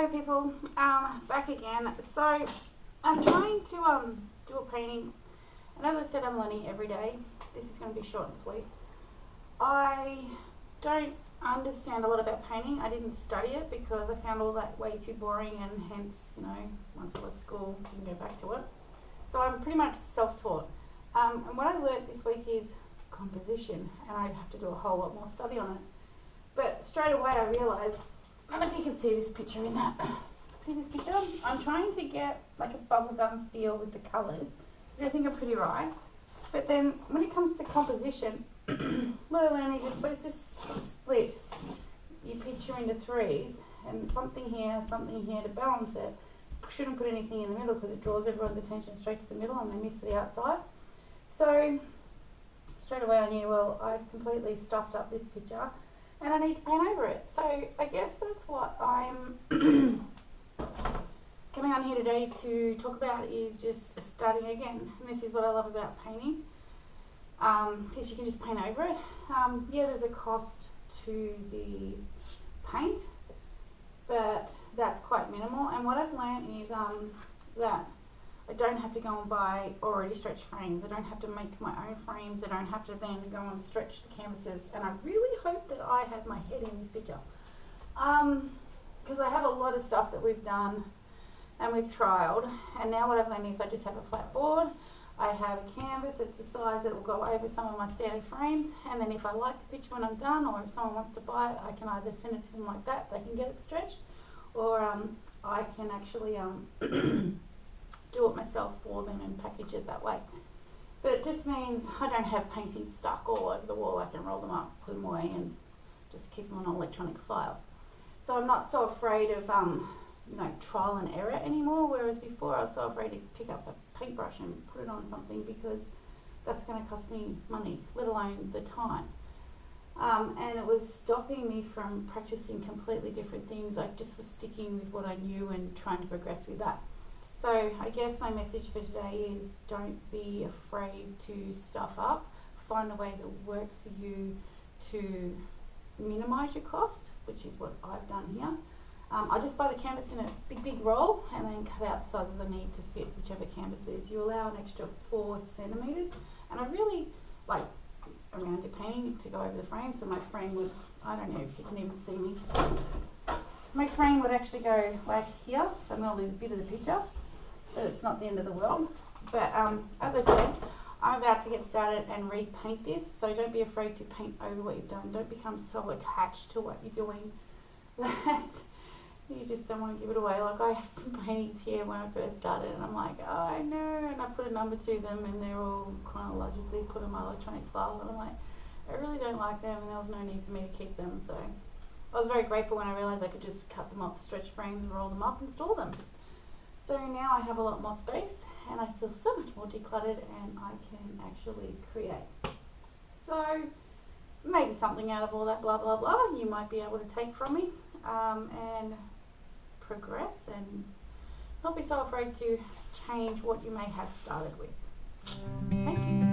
Hello people, back again. So I'm trying to do a painting, and as I said, I'm learning every day. This is going to be short and sweet. I don't understand a lot about painting. I didn't study it because I found all that way too boring, and hence, once I left school, didn't go back to it. So I'm pretty much self-taught. And what I learnt this week is composition, and I have to do a whole lot more study on it. But straight away I realised, I don't know if you can see this picture in that. See this picture? I'm trying to get like a bubblegum feel with the colours, which I think are pretty right. But then when it comes to composition, what I learned is you're supposed to split your picture into threes, and something here to balance it. Shouldn't put anything in the middle because it draws everyone's attention straight to the middle and they miss the outside. So straight away I knew, well, I've completely stuffed up this picture and I need to paint over it. So I guess that's what I'm coming on here today to talk about, is just starting again. And this is what I love about painting, because you can just paint over it. Yeah, there's a cost to the paint, but that's quite minimal. And what I've learned is that I don't have to go and buy already stretched frames. I don't have to make my own frames. I don't have to then go and stretch the canvases. And I really hope that I have my head in this picture, because I have a lot of stuff that we've done and we've trialed. And now what I've learned is I just have a flat board. I have a canvas. It's the size that will go over some of my standard frames. And then if I like the picture when I'm done, or if someone wants to buy it, I can either send it to them like that, they can get it stretched, or I can actually do it myself for them and package it that way. But it just means I don't have paintings stuck all over the wall. I can roll them up, put them away, and just keep them on an electronic file. So I'm not so afraid of trial and error anymore, whereas before I was so afraid to pick up a paintbrush and put it on something because that's going to cost me money, let alone the time. And it was stopping me from practicing completely different things. I just was sticking with what I knew and trying to progress with that. So I guess my message for today is, don't be afraid to stuff up. Find a way that works for you to minimise your cost, which is what I've done here. I just buy the canvas in a big roll and then cut out the sizes I need to fit whichever canvas is. You allow an extra 4 centimetres, and I really like around your painting to go over the frame, so my frame would, I don't know if you can even see me, my frame would actually go like here, so I'm going to lose a bit of the picture, but it's not the end of the world. But as I said, I'm about to get started and repaint this, so don't be afraid to paint over what you've done. Don't become so attached to what you're doing that you just don't want to give it away. Like, I have some paintings here when I first started and I'm like, oh no, and I put a number to them and they're all chronologically put in my electronic file, and I'm like, I really don't like them, and there was no need for me to keep them. So I was very grateful when I realised I could just cut them off the stretch frames and roll them up and store them. So now I have a lot more space and I feel so much more decluttered, and I can actually create. So maybe something out of all that blah blah blah you might be able to take from me, and progress, and not be so afraid to change what you may have started with. Thank you.